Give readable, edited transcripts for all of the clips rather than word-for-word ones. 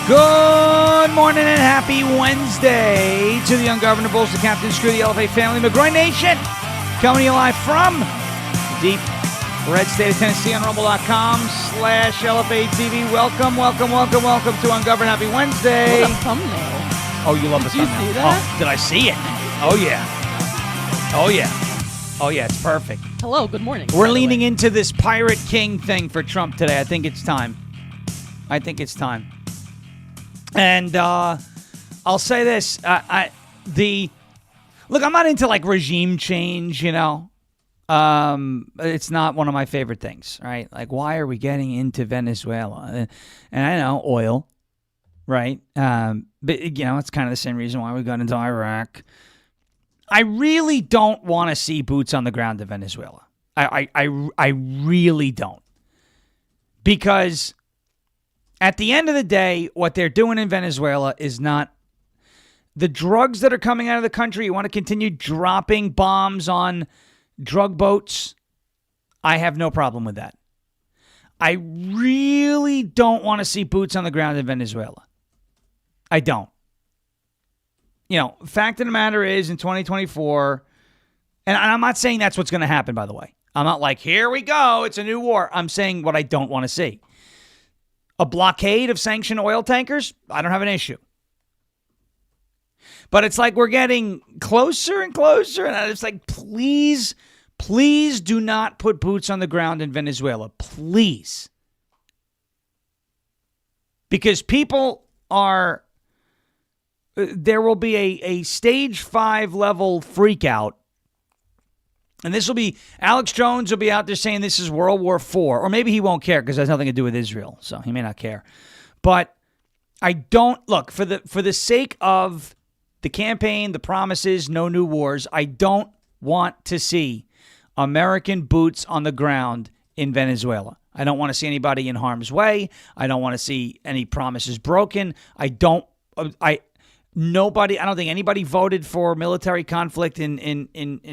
Good morning and happy Wednesday to the Ungoverned Bulls, the Captain Screw, the LFA family, McGroin Nation, coming to you live from deep red state of Tennessee on rumble.com/LFA TV. Welcome to Ungoverned. Happy Wednesday. What a thumbnail. Oh, you love the thumbnail. Did you see that? Oh, did I see it? Oh, yeah, it's perfect. Hello, good morning. We're leaning into this Pirate King thing for Trump today. I think it's time. And I'll say this: look, I'm not into like regime change. You know, it's not one of my favorite things, right? Like, why are we getting into Venezuela? And I know oil, right? But you know, it's kind of the same reason why we got into Iraq. I really don't want to see boots on the ground in Venezuela. I really don't, because at the end of the day, what they're doing in Venezuela is not the drugs that are coming out of the country. You want to continue dropping bombs on drug boats? I have no problem with that. I really don't want to see boots on the ground in Venezuela. I don't. You know, fact of the matter is, in 2024, and I'm not saying that's what's going to happen, by the way. I'm not like, here we go, it's a new war. I'm saying what I don't want to see. A blockade of sanctioned oil tankers, I don't have an issue. But it's like we're getting closer and closer, and it's like, please do not put boots on the ground in Venezuela. Please. Because people are, there will be a stage 5 level freak out. And this will be, Alex Jones will be out there saying this is World War IV. Or maybe he won't care because it has nothing to do with Israel. So he may not care. But I don't, look, for the sake of the campaign, the promises, no new wars, I don't want to see American boots on the ground in Venezuela. I don't want to see anybody in harm's way. I don't want to see any promises broken. I don't think anybody voted for military conflict in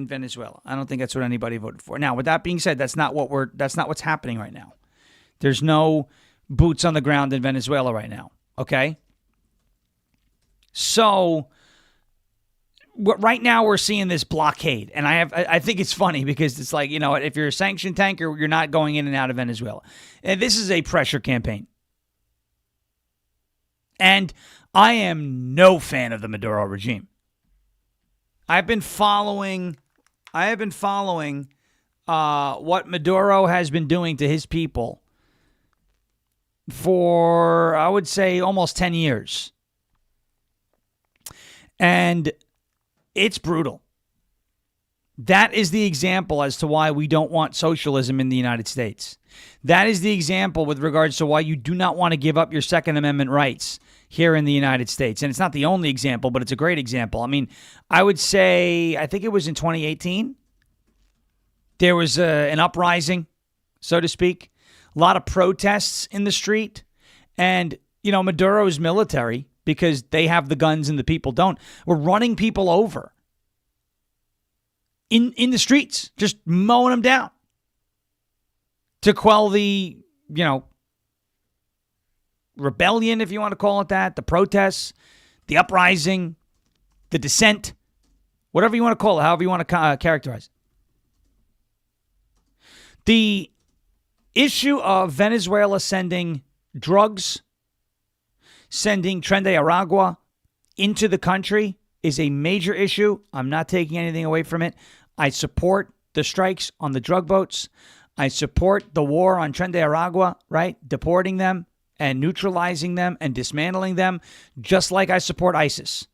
Venezuela. I don't think that's what anybody voted for. Now, with that being said, that's not what's happening right now. There's no boots on the ground in Venezuela right now. Okay? So right now we're seeing this blockade, and I think it's funny because it's like, you know, if you're a sanctioned tanker, you're not going in and out of Venezuela. And this is a pressure campaign. And I am no fan of the Maduro regime. I've been following what Maduro has been doing to his people for, I would say, almost 10 years. And it's brutal. That is the example as to why we don't want socialism in the United States. That is the example with regards to why you do not want to give up your Second Amendment rights here in the United States. And it's not the only example, but it's a great example. I mean, I would say, I think it was in 2018, there was an uprising, so to speak, a lot of protests in the street. And, you know, Maduro's military, because they have the guns and the people don't, were running people over in the streets, just mowing them down to quell the, you know, rebellion, if you want to call it that, the protests, the uprising, the dissent, whatever you want to call it, however you want to characterize it. The issue of Venezuela sending drugs, sending Tren de Aragua into the country is a major issue. I'm not taking anything away from it. I support the strikes on the drug boats. I support the war on Tren de Aragua, right? Deporting them and neutralizing them and dismantling them, just like I support ISIS.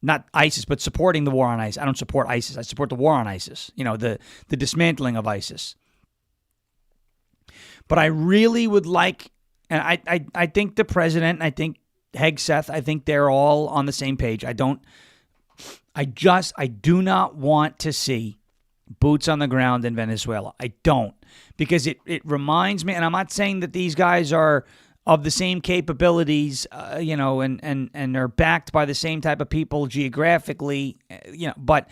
Not ISIS, but supporting the war on ISIS. I don't support ISIS. I support the war on ISIS. You know, the dismantling of ISIS. But I really would like, and I think the president, I think Hegseth, I think they're all on the same page. I do not want to see boots on the ground in Venezuela. I don't. Because it reminds me, and I'm not saying that these guys are of the same capabilities, you know, and are backed by the same type of people geographically, you know, but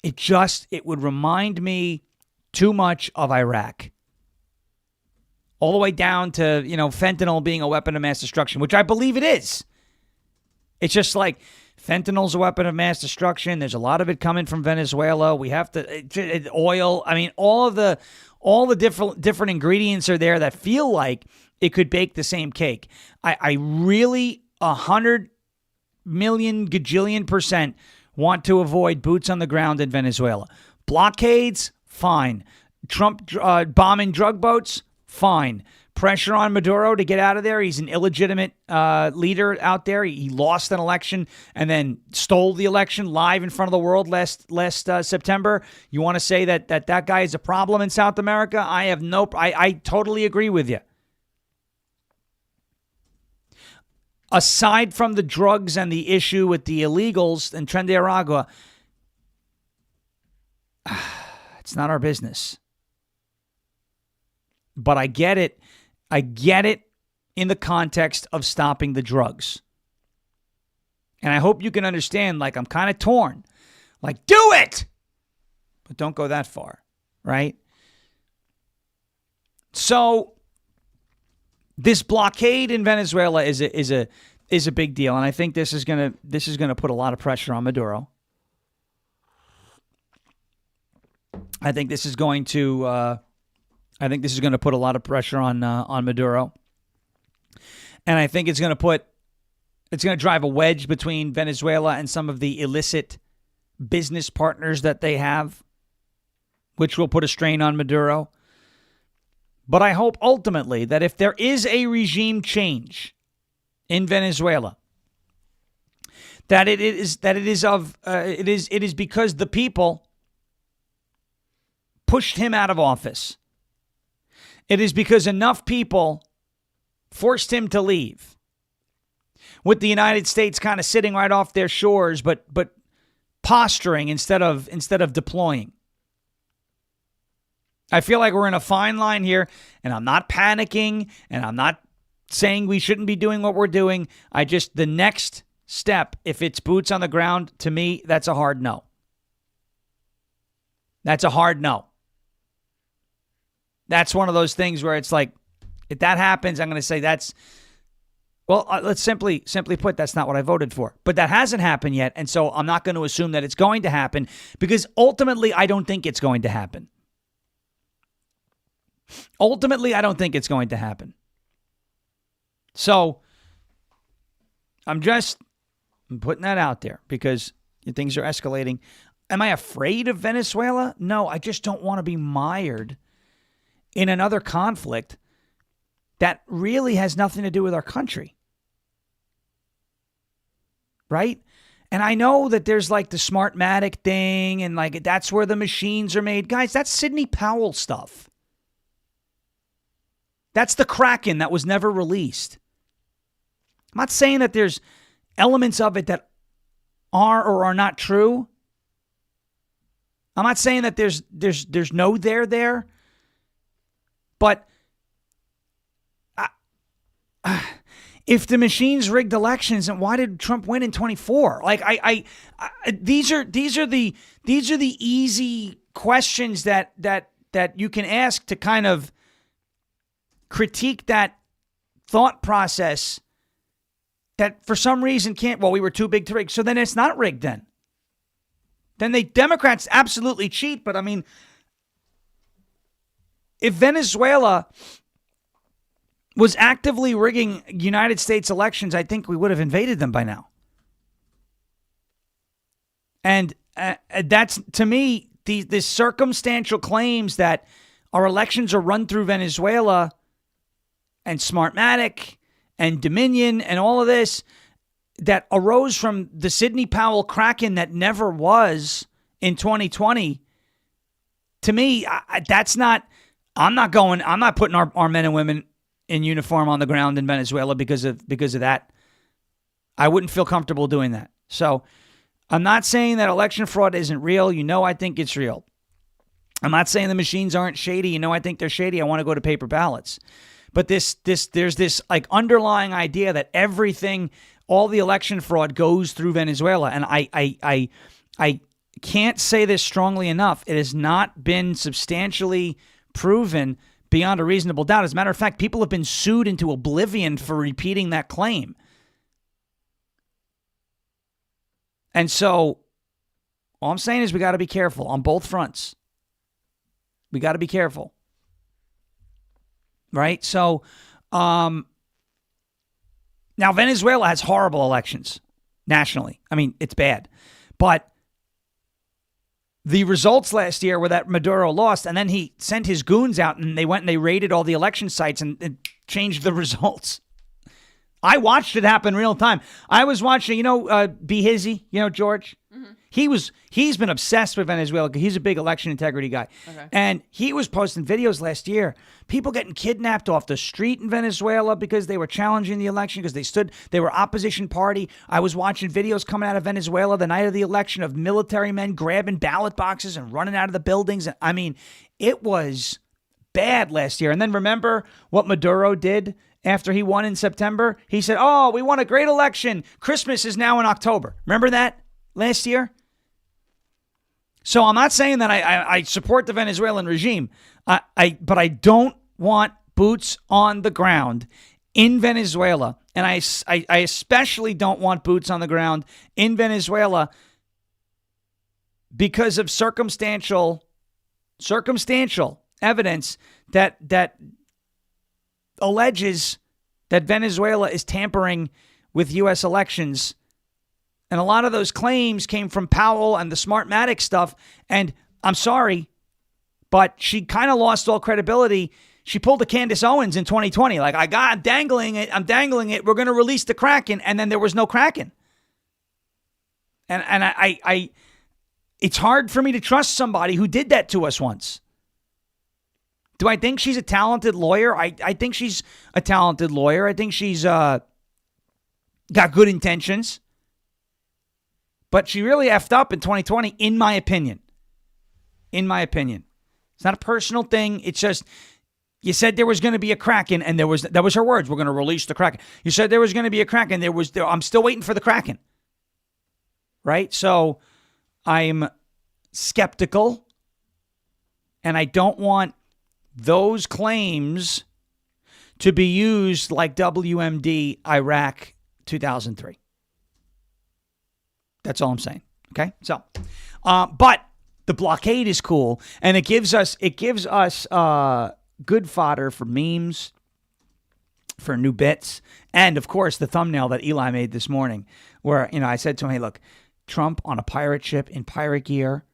it would remind me too much of Iraq. all the way down to, fentanyl being a weapon of mass destruction, which I believe it is. It's just like fentanyl's a weapon of mass destruction. There's a lot of it coming from Venezuela. We have to oil. I mean, all the different ingredients are there that feel like it could bake the same cake. I really 100 million gajillion % want to avoid boots on the ground in Venezuela. Blockades, fine. Trump bombing drug boats, fine. Pressure on Maduro to get out of there. He's an illegitimate leader out there. He lost an election and then stole the election live in front of the world last September. You want to say that guy is a problem in South America? I totally agree with you. Aside from the drugs and the issue with the illegals in Tren de Aragua, it's not our business. But I get it. I get it in the context of stopping the drugs. And I hope you can understand, like, I'm kind of torn. Like, do it! But don't go that far, right? So this blockade in Venezuela is a big deal, and I think this is gonna put a lot of pressure on Maduro. I think this is going to put a lot of pressure on Maduro, and I think it's going to drive a wedge between Venezuela and some of the illicit business partners that they have, which will put a strain on Maduro. But I hope ultimately that if there is a regime change in Venezuela, that it is because the people pushed him out of office. It is because enough people forced him to leave, with the United States kind of sitting right off their shores, but posturing instead of deploying. I feel like we're in a fine line here, and I'm not panicking, and I'm not saying we shouldn't be doing what we're doing. The next step, if it's boots on the ground, to me, that's a hard no. That's a hard no. That's one of those things where it's like, if that happens, I'm going to say let's simply put, that's not what I voted for. But that hasn't happened yet, and so I'm not going to assume that it's going to happen, because ultimately, I don't think it's going to happen. Ultimately, I don't think it's going to happen. So I'm putting that out there because things are escalating. Am I afraid of Venezuela? No, I just don't want to be mired in another conflict that really has nothing to do with our country. Right? And I know that there's like the Smartmatic thing and like that's where the machines are made. Guys, that's Sidney Powell stuff. That's the Kraken that was never released. I'm not saying that there's elements of it that are or are not true. I'm not saying that there's no there. But if the machines rigged elections, then why did Trump win in 24? Like these are the easy questions that you can ask to kind of critique that thought process that for some reason can't. Well, we were too big to rig, so then it's not rigged. Then the Democrats absolutely cheat. But I mean, if Venezuela was actively rigging United States elections, I think we would have invaded them by now. And that's, to me, the circumstantial claims that our elections are run through Venezuela and Smartmatic and Dominion and all of this that arose from the Sidney Powell Kraken that never was in 2020. To me, that's not. I'm not putting our men and women in uniform on the ground in Venezuela because of that. I wouldn't feel comfortable doing that. So I'm not saying that election fraud isn't real. I think it's real. I'm not saying the machines aren't shady. I think they're shady. I want to go to paper ballots. But there's this like underlying idea that everything, all the election fraud goes through Venezuela. And I can't say this strongly enough. It has not been substantially proven beyond a reasonable doubt. As a matter of fact, people have been sued into oblivion for repeating that claim. And so all I'm saying is we got to be careful on both fronts. We got to be careful. Right? So now Venezuela has horrible elections nationally. I mean, it's bad. But the results last year were that Maduro lost, and then he sent his goons out, and they went and they raided all the election sites and changed the results. I watched it happen real time. I was watching, Be Hizzy, George? Mm-hmm. He's been obsessed with Venezuela. He's a big election integrity guy. Okay. And he was posting videos last year. People getting kidnapped off the street in Venezuela because they were challenging the election, because they were opposition party. I was watching videos coming out of Venezuela the night of the election of military men grabbing ballot boxes and running out of the buildings. I mean, it was bad last year. And then remember what Maduro did after he won in September? He said, "Oh, we won a great election. Christmas is now in October." Remember that last year? So I'm not saying that I support the Venezuelan regime, but I don't want boots on the ground in Venezuela. And I especially don't want boots on the ground in Venezuela because of circumstantial evidence that alleges that Venezuela is tampering with U.S. elections. And a lot of those claims came from Powell and the Smartmatic stuff. And I'm sorry, but she kind of lost all credibility. She pulled a Candace Owens in 2020. Like, I'm dangling it. We're going to release the Kraken. And then there was no Kraken. And I it's hard for me to trust somebody who did that to us once. Do I think she's a talented lawyer? I think she's a talented lawyer. I think she's got good intentions. But she really effed up in 2020, in my opinion. In my opinion. It's not a personal thing. It's just, you said there was going to be a Kraken, and that was her words. We're going to release the Kraken. You said there was going to be a Kraken. I'm still waiting for the Kraken. Right? So I'm skeptical, and I don't want those claims to be used like WMD Iraq 2003. That's all I'm saying. Okay? So, but the blockade is cool, and it gives us good fodder for memes, for new bits, and of course the thumbnail that Eli made this morning, where I said to him, "Hey, look, Trump on a pirate ship in pirate gear.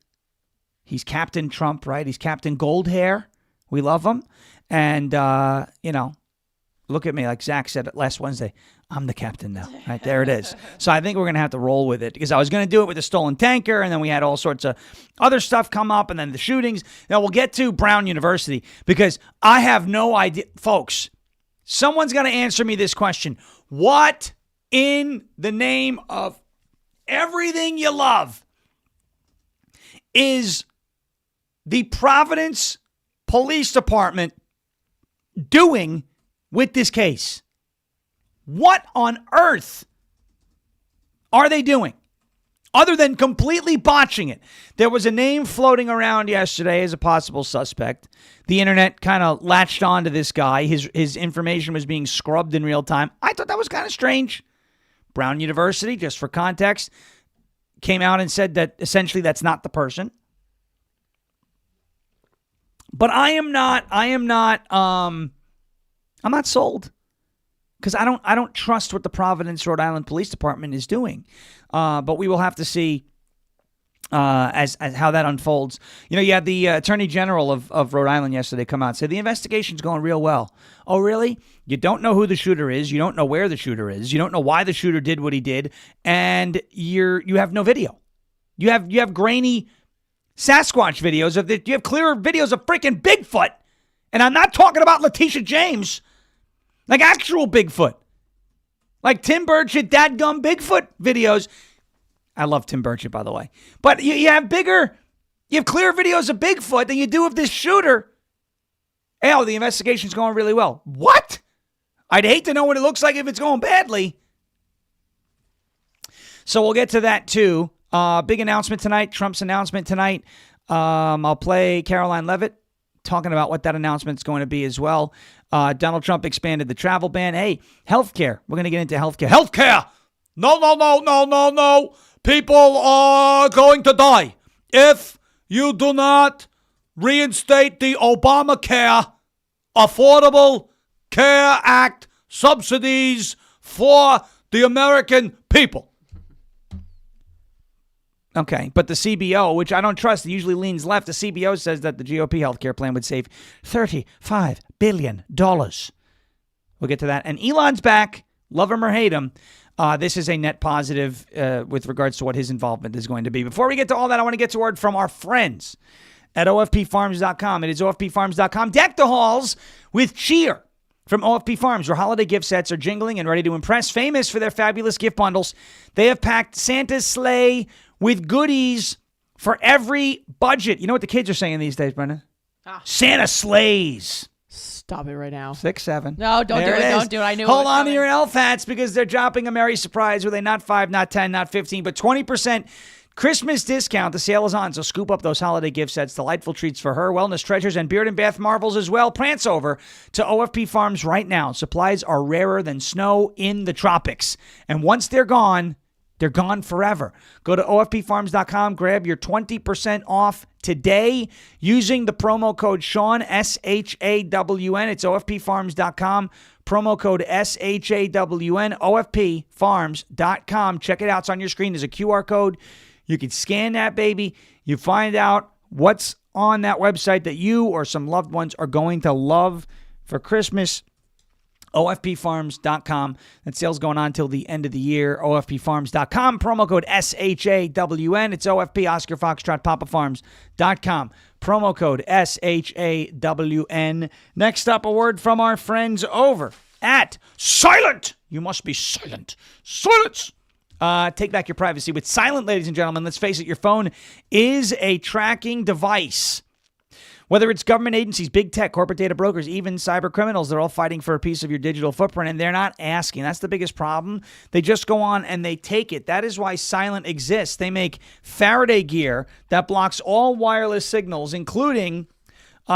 He's Captain Trump, right? He's Captain Gold Hair. We love him, and look at me, like Zach said last Wednesday. I'm the captain now. Right, there it is. So I think we're going to have to roll with it, because I was going to do it with the stolen tanker, and then we had all sorts of other stuff come up, and then the shootings. Now we'll get to Brown University, because I have no idea. Folks, someone's going to answer me this question. What in the name of everything you love is the Providence Police Department doing with this case? What on earth are they doing other than completely botching it? There was a name floating around yesterday as a possible suspect. The internet kind of latched on to this guy. His information was being scrubbed in real time. I thought that was kind of strange. Brown University, just for context, came out and said that essentially that's not the person. But I'm not sold. Because I don't trust what the Providence, Rhode Island Police Department is doing. But we will have to see as how that unfolds. You had the Attorney General of Rhode Island yesterday come out and say the investigation's going real well. Oh, really? You don't know who the shooter is. You don't know where the shooter is. You don't know why the shooter did what he did. And you have no video. You have grainy Sasquatch videos of it. You have clearer videos of freaking Bigfoot. And I'm not talking about Letitia James. Like actual Bigfoot. Like Tim Burchett, dadgum Bigfoot videos. I love Tim Burchett, by the way. But you have clearer videos of Bigfoot than you do of this shooter. Hey, the investigation's going really well. What? I'd hate to know what it looks like if it's going badly. So we'll get to that too. Big announcement tonight. Trump's announcement tonight. I'll play Caroline Leavitt talking about what that announcement is going to be as well. Donald Trump expanded the travel ban. Hey, healthcare. We're going to get into healthcare. Healthcare. No. People are going to die if you do not reinstate the Obamacare Affordable Care Act subsidies for the American people. Okay, but the CBO, which I don't trust, usually leans left, the CBO says that the GOP healthcare plan would save $35 billion. We'll get to that. And Elon's back. Love him or hate him. This is a net positive with regards to what his involvement is going to be. Before we get to all that, I want to get to word from our friends at OFPFarms.com. It is OFPFarms.com. Deck the halls with cheer from OFP Farms, where holiday gift sets are jingling and ready to impress. Famous for their fabulous gift bundles, they have packed Santa's sleigh with goodies for every budget. You know what the kids are saying these days, Brendan? Santa sleighs. Stop it right now. 6, 7. No, don't do it. Don't do it. I knew it. Hold on to your elf hats because they're dropping a merry surprise with a not 5, not 10, not 15, but 20% Christmas discount. The sale is on, so scoop up those holiday gift sets. Delightful treats for her, wellness treasures, and beard and bath marvels as well. Prance over to OFP Farms right now. Supplies are rarer than snow in the tropics. And once they're gone forever. Go to OFPFarms.com. Grab your 20% off today using the promo code Sean, SHAWN. It's OFPFarms.com. Promo code SHAWN. OFPFarms.com. Check it out. It's on your screen. There's a QR code. You can scan that, baby. You find out what's on that website that you or some loved ones are going to love for Christmas. OFPFarms.com. That sale's going on until the end of the year. OFPFarms.com. Promo code SHAWN. It's OFP, Oscar Foxtrot, PapaFarms.com. Promo code SHAWN. Next up, a word from our friends over at Silent. You must be silent. Silence. Take back your privacy with Silent, ladies and gentlemen. Let's face it, your phone is a tracking device. Whether it's government agencies, big tech, corporate data brokers, even cyber criminals, they're all fighting for a piece of your digital footprint, and they're not asking. That's the biggest problem. They just go on and they take it. That is why Silent exists. They make Faraday gear that blocks all wireless signals, including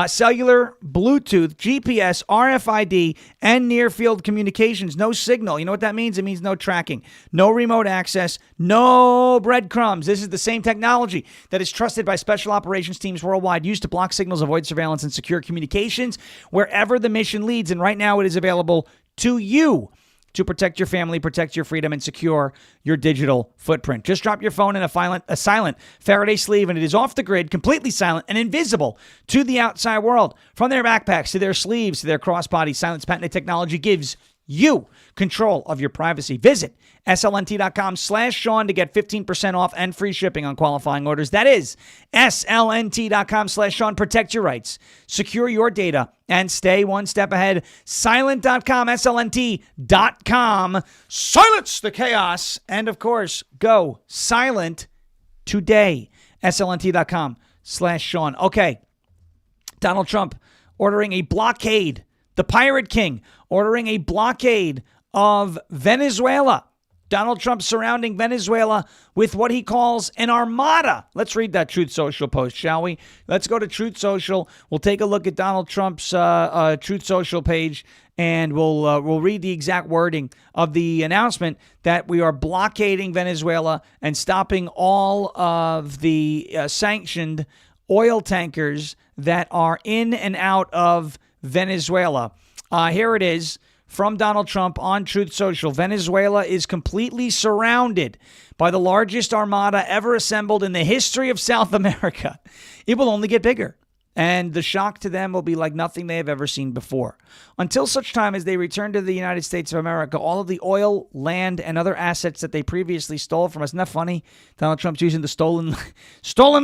cellular, Bluetooth, GPS, RFID, and near-field communications. No signal. You know what that means? It means no tracking, no remote access, no breadcrumbs. This is the same technology that is trusted by special operations teams worldwide, used to block signals, avoid surveillance, and secure communications wherever the mission leads. And right now it is available to you to protect your family, protect your freedom, and secure your digital footprint. Just drop your phone in a silent Faraday sleeve, and it is off the grid, completely silent, and invisible to the outside world. From their backpacks to their sleeves to their crossbody, Silent's patented technology gives you control of your privacy. Visit slnt.com/Sean to get 15% off and free shipping on qualifying orders. That is slnt.com/Sean. Protect your rights, secure your data, and stay one step ahead. Silent.com, slnt.com. Silence the chaos. And of course, go silent today. slnt.com/Sean. Okay. Donald Trump ordering a blockade. The Pirate King ordering a blockade of Venezuela. Donald Trump surrounding Venezuela with what he calls an armada. Let's read that Truth Social post, shall we? Let's go to Truth Social. We'll take a look at Donald Trump's Truth Social page, and we'll read the exact wording of the announcement that we are blockading Venezuela and stopping all of the sanctioned oil tankers that are in and out of Venezuela. Here it is from Donald Trump on Truth Social. Venezuela is completely surrounded by the largest armada ever assembled in the history of South America. It will only get bigger, and the shock to them will be like nothing they have ever seen before. Until such time as they return to the United States of America, all of the oil, land, and other assets that they previously stole from us. Isn't that funny? Donald Trump's using the stolen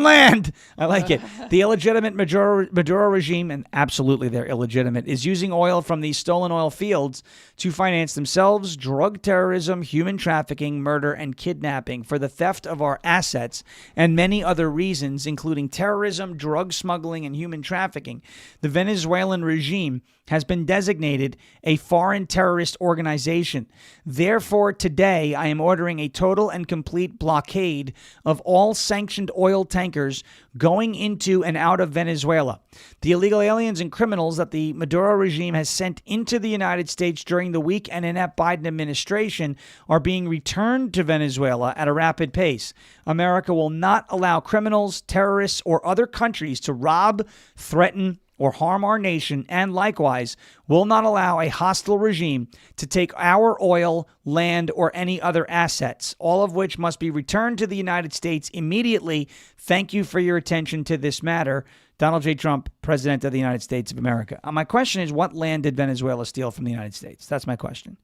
land. I like it. The illegitimate Maduro regime, and absolutely they're illegitimate, is using oil from these stolen oil fields to finance themselves, drug terrorism, human trafficking, murder, and kidnapping for the theft of our assets and many other reasons, including terrorism, drug smuggling, and human trafficking, the Venezuelan regime has been designated a foreign terrorist organization. Therefore, today, I am ordering a total and complete blockade of all sanctioned oil tankers going into and out of Venezuela. The illegal aliens and criminals that the Maduro regime has sent into the United States during the weak and inept Biden administration are being returned to Venezuela at a rapid pace. America will not allow criminals, terrorists, or other countries to rob, threaten, or harm our nation, and likewise will not allow a hostile regime to take our oil, land, or any other assets, all of which must be returned to the United States immediately. Thank you for your attention to this matter. Donald J. Trump, President of the United States of America. My question is, what land did Venezuela steal from the United States? That's my question.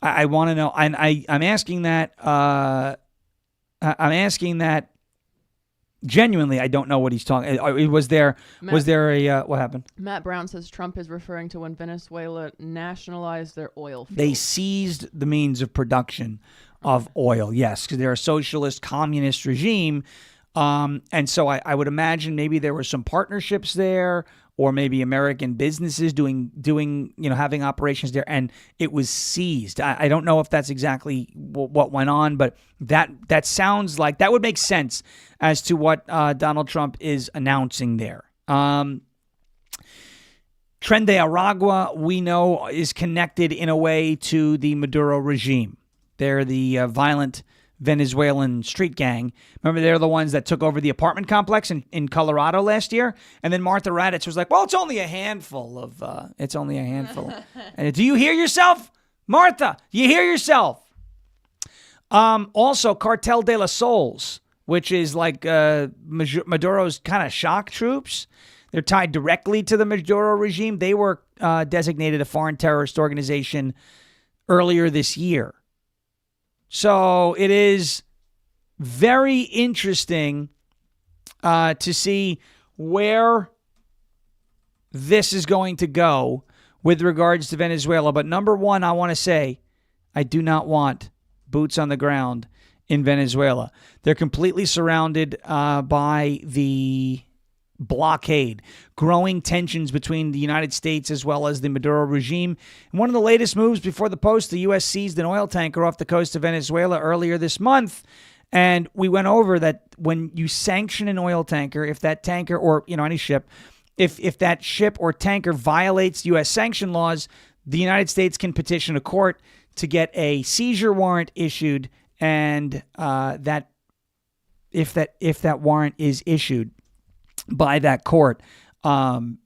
I want to know, and I'm asking that. I'm asking that. Genuinely, I don't know what he's talking. Was there a what happened? Matt Brown says Trump is referring to when Venezuela nationalized their oil fields. They seized the means of production of oil, yes, because they're a socialist communist regime. And so I would imagine maybe there were some partnerships there, or maybe American businesses doing having operations there, and it was seized. I don't know if that's exactly what went on, but that sounds like that would make sense as to what Donald Trump is announcing there. Tren de Aragua, we know, is connected in a way to the Maduro regime. They're the violent Venezuelan street gang. Remember, they're the ones that took over the apartment complex in Colorado last year. And then Martha Raddatz was like, well, it's only a handful. And do you hear yourself? Martha, you hear yourself? Also, Cartel de los Soles, which is like Maduro's kind of shock troops. They're tied directly to the Maduro regime. They were designated a foreign terrorist organization earlier this year. So it is very interesting to see where this is going to go with regards to Venezuela. But number one, I want to say, I do not want boots on the ground in Venezuela. They're completely surrounded by the blockade, growing tensions between the United States as well as the Maduro regime. And one of the latest moves before the post, the U.S. seized an oil tanker off the coast of Venezuela earlier this month. And we went over that when you sanction an oil tanker, if that tanker or any ship, if that ship or tanker violates U.S. sanction laws, the United States can petition a court to get a seizure warrant issued, and that if that warrant is issued by that court, the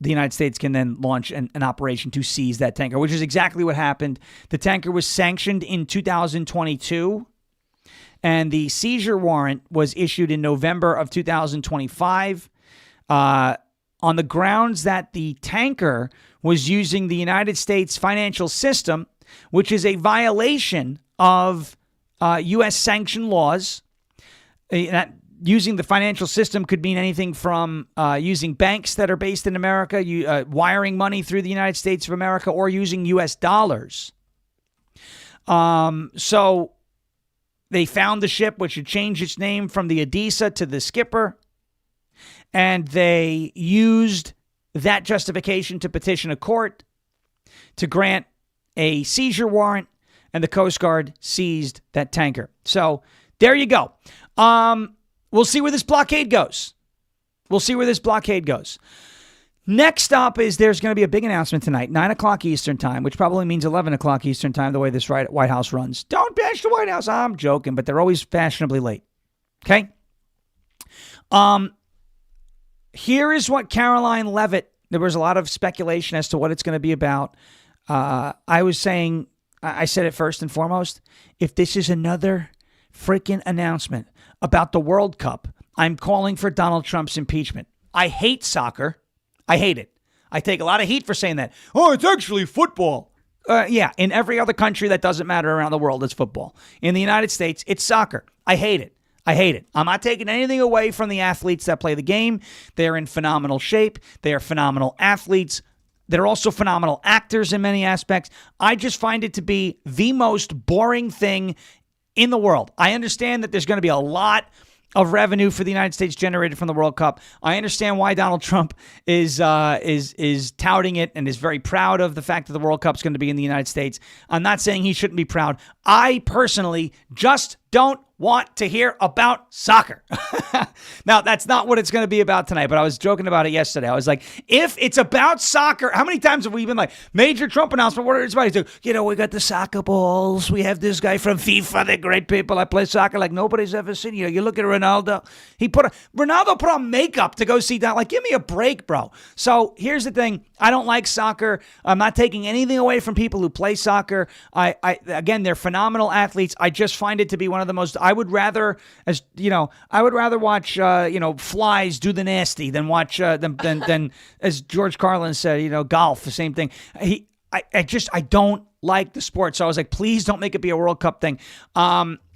United States can then launch an operation to seize that tanker, which is exactly what happened. The tanker was sanctioned in 2022, and the seizure warrant was issued in November of 2025 on the grounds that the tanker was using the United States financial system, which is a violation of U.S. sanction laws. Using the financial system could mean anything from using banks that are based in America, wiring money through the United States of America, or using U.S. dollars. So they found the ship, which had changed its name from the Odessa to the Skipper, and they used that justification to petition a court to grant a seizure warrant, and the Coast Guard seized that tanker. So there you go. We'll see where this blockade goes. Next up is there's going to be a big announcement tonight, 9 o'clock Eastern time, which probably means 11 o'clock Eastern time, the way this White House runs. Don't bash the White House. I'm joking, but they're always fashionably late. Okay? Here is what Caroline Leavitt, there was a lot of speculation as to what it's going to be about. I said it first and foremost, if this is another freaking announcement about the World Cup, I'm calling for Donald Trump's impeachment. I hate soccer. I hate it. I take a lot of heat for saying that. Oh, it's actually football. Yeah, in every other country that doesn't matter around the world, it's football. In the United States, it's soccer. I hate it. I'm not taking anything away from the athletes that play the game. They're in phenomenal shape. They are phenomenal athletes. They're also phenomenal actors in many aspects. I just find it to be the most boring thing in the world. I understand that there's going to be a lot of revenue for the United States generated from the World Cup. I understand why Donald Trump is touting it and is very proud of the fact that the World Cup's going to be in the United States. I'm not saying he shouldn't be proud. I personally just don't want to hear about soccer. Now, that's not what it's going to be about tonight, but I was joking about it yesterday. I was like, if it's about soccer, how many times have we been like, major Trump announcement, what are everybody doing? You know, we got the soccer balls. We have this guy from FIFA. They're great people. I play soccer like nobody's ever seen. You know, you look at Ronaldo. Ronaldo put on makeup to go see that. Like, give me a break, bro. So here's the thing. I don't like soccer. I'm not taking anything away from people who play soccer. Again, they're phenomenal athletes. I just find it to be one of the most, I would rather watch, flies do the nasty than watch, than as George Carlin said, golf, the same thing. I don't like the sport. So I was like, please don't make it be a World Cup thing.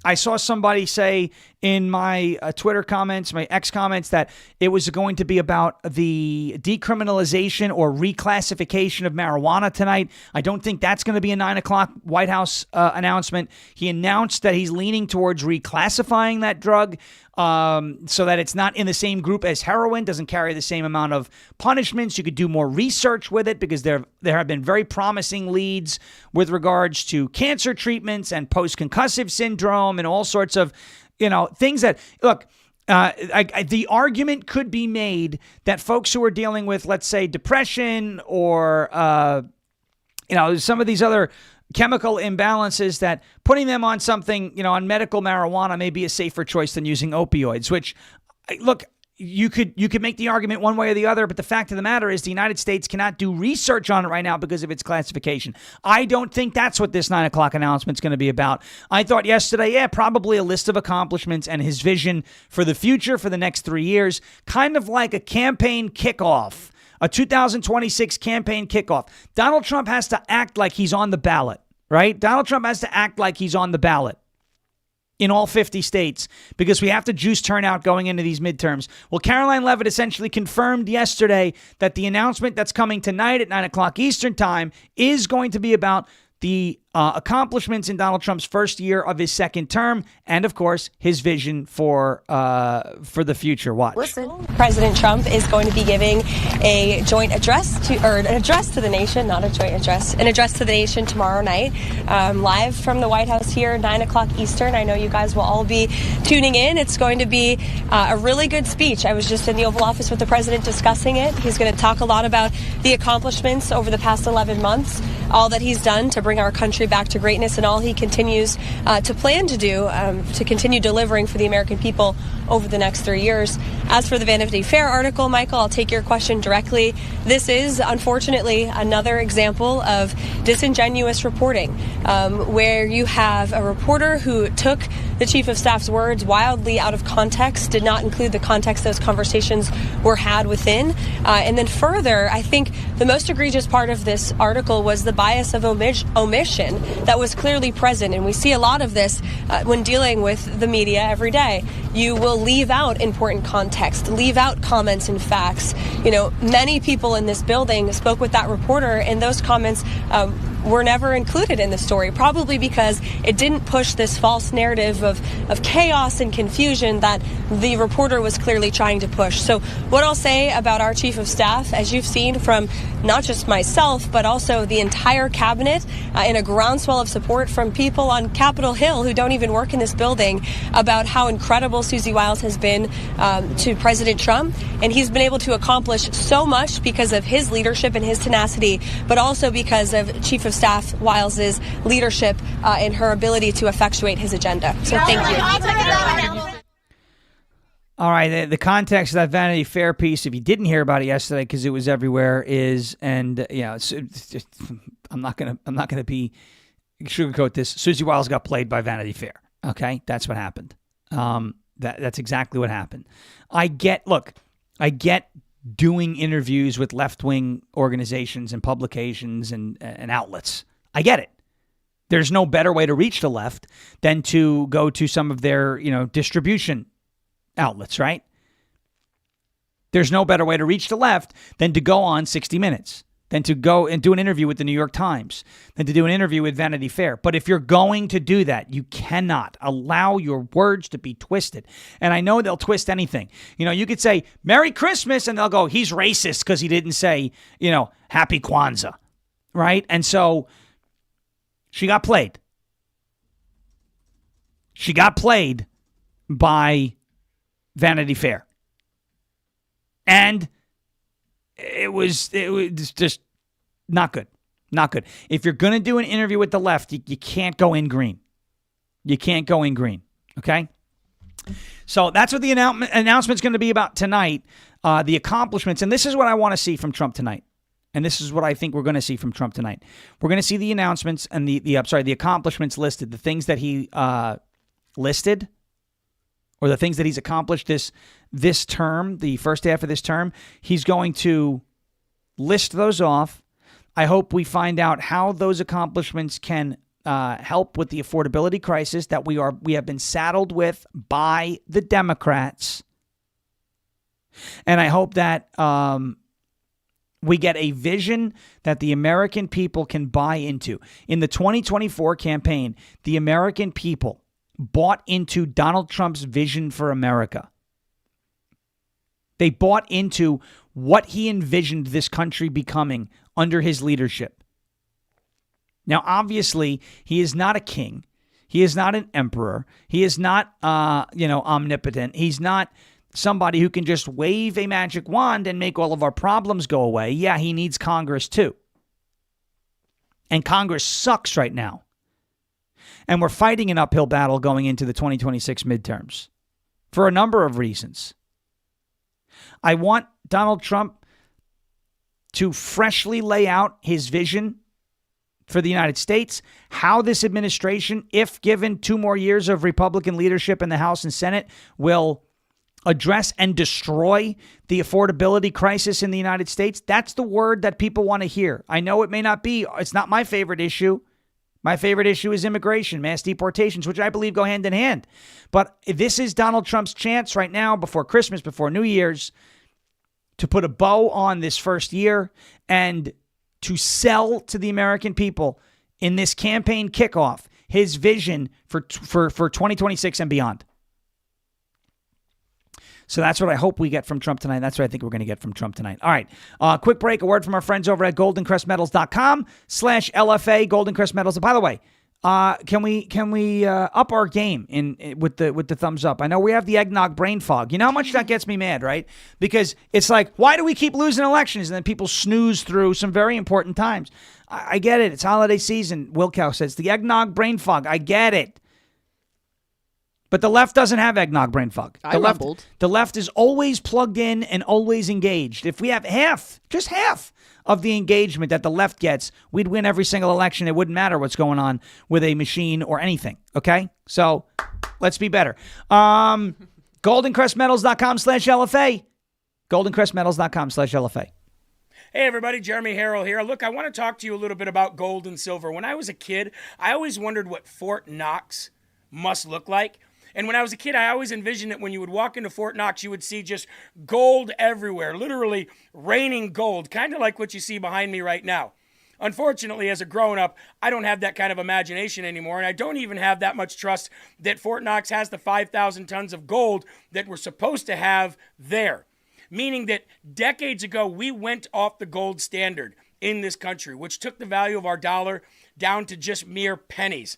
I saw somebody say in my Twitter comments, my X comments, that it was going to be about the decriminalization or reclassification of marijuana tonight. I don't think that's going to be a 9 o'clock White House announcement. He announced that he's leaning towards reclassifying that drug so that it's not in the same group as heroin, doesn't carry the same amount of punishments. You could do more research with it because there have been very promising leads with regards to cancer treatments and post-concussive syndrome and all sorts of, things that, look, the argument could be made that folks who are dealing with, let's say, depression or, some of these other chemical imbalances, that putting them on something, on medical marijuana may be a safer choice than using opioids, which, look, you could make the argument one way or the other, but the fact of the matter is the United States cannot do research on it right now because of its classification. I don't think that's what this 9 o'clock announcement is going to be about. I thought yesterday, probably a list of accomplishments and his vision for the future for the next 3 years, kind of like a campaign kickoff, a 2026 campaign kickoff. Donald Trump has to act like he's on the ballot, right? Donald Trump has to act like he's on the ballot in all 50 states because we have to juice turnout going into these midterms. Well, Caroline Leavitt essentially confirmed yesterday that the announcement that's coming tonight at 9 o'clock Eastern time is going to be about the accomplishments in Donald Trump's first year of his second term, and of course his vision for the future. Watch. Listen, President Trump is going to be giving a joint address an address to the nation, not a joint address, an address to the nation tomorrow night, live from the White House here, 9 o'clock Eastern. I know you guys will all be tuning in. It's going to be a really good speech. I was just in the Oval Office with the president discussing it. He's going to talk a lot about the accomplishments over the past 11 months, all that he's done to bring our country back to greatness, and all he continues to plan to do to continue delivering for the American people over the next 3 years. As for the Vanity Fair article, Michael, I'll take your question directly. This is, unfortunately, another example of disingenuous reporting, where you have a reporter who took the chief of staff's words wildly out of context, did not include the context those conversations were had within. And then further, I think the most egregious part of this article was the bias of omission that was clearly present. And we see a lot of this when dealing with the media every day. You will leave out important context, leave out comments and facts. Many people in this building spoke with that reporter, and those comments were never included in the story, probably because it didn't push this false narrative of chaos and confusion that the reporter was clearly trying to push. So what I'll say about our chief of staff, as you've seen from not just myself, but also the entire cabinet, and a groundswell of support from people on Capitol Hill who don't even work in this building, about how incredible Susie Wiles has been to President Trump. And he's been able to accomplish so much because of his leadership and his tenacity, but also because of Chief of Staff Wiles's leadership and her ability to effectuate his agenda. So thank you. All right, the context of that Vanity Fair piece, if you didn't hear about it yesterday because it was everywhere, is, and it's just, I'm not gonna be sugarcoat this. Susie Wiles got played by Vanity Fair. Okay, that's what happened. That's exactly what happened. I get doing interviews with left-wing organizations and publications and outlets. I get it. There's no better way to reach the left than to go to some of their, distribution outlets, right? There's no better way to reach the left than to go on 60 Minutes. than to go and do an interview with the New York Times, than to do an interview with Vanity Fair. But if you're going to do that, you cannot allow your words to be twisted. And I know they'll twist anything. You could say, Merry Christmas, and they'll go, he's racist because he didn't say, Happy Kwanzaa, right? And so she got played. She got played by Vanity Fair. And it was just not good. Not good. If you're going to do an interview with the left, you can't go in green. You can't go in green. Okay? So that's what the announcement's going to be about tonight, the accomplishments. And this is what I want to see from Trump tonight. And this is what I think we're going to see from Trump tonight. We're going to see the announcements and the accomplishments listed, the things that he listed, or the things that he's accomplished this term, the first half of this term. Have going to list those off. I hope we find out how those accomplishments can help with the affordability crisis that we have been saddled with by the Democrats. And I hope that we get a vision that the American people can buy into. In the 2024 campaign, the American people bought into Donald Trump's vision for America. They bought into what he envisioned this country becoming under his leadership. Now, obviously, he is not a king. He is not an emperor. He is not, omnipotent. He's not somebody who can just wave a magic wand and make all of our problems go away. Yeah, he needs Congress too. And Congress sucks right now. And we're fighting an uphill battle going into the 2026 midterms for a number of reasons. I want Donald Trump to freshly lay out his vision for the United States, how this administration, if given 2 more years of Republican leadership in the House and Senate, will address and destroy the affordability crisis in the United States. That's the word that people want to hear. I know it may not be. It's not my favorite issue. My favorite issue is immigration, mass deportations, which I believe go hand in hand. But this is Donald Trump's chance right now, before Christmas, before New Year's, to put a bow on this first year and to sell to the American people in this campaign kickoff his vision for 2026 and beyond. So that's what I hope we get from Trump tonight. That's what I think we're going to get from Trump tonight. All right. Quick break. A word from our friends over at goldencrestmetals.com/LFA. Golden Crest Metals. By the way, can we up our game with the thumbs up? I know we have the eggnog brain fog. You know how much that gets me mad, right? Because it's like, why do we keep losing elections? And then people snooze through some very important times. I get it. It's holiday season. Wilkow says the eggnog brain fog. I get it. But the left doesn't have eggnog brain fog. The left is always plugged in and always engaged. If we have just half of the engagement that the left gets, we'd win every single election. It wouldn't matter what's going on with a machine or anything. Okay? So let's be better. goldencrestmetals.com/LFA. goldencrestmetals.com/LFA. Hey everybody, Jeremy Harrell here. Look, I want to talk to you a little bit about gold and silver. When I was a kid, I always wondered what Fort Knox must look like. And when I was a kid, I always envisioned that when you would walk into Fort Knox, you would see just gold everywhere, literally raining gold, kind of like what you see behind me right now. Unfortunately, as a grown-up, I don't have that kind of imagination anymore, and I don't even have that much trust that Fort Knox has the 5,000 tons of gold that we're supposed to have there. Meaning that decades ago, we went off the gold standard in this country, which took the value of our dollar down to just mere pennies.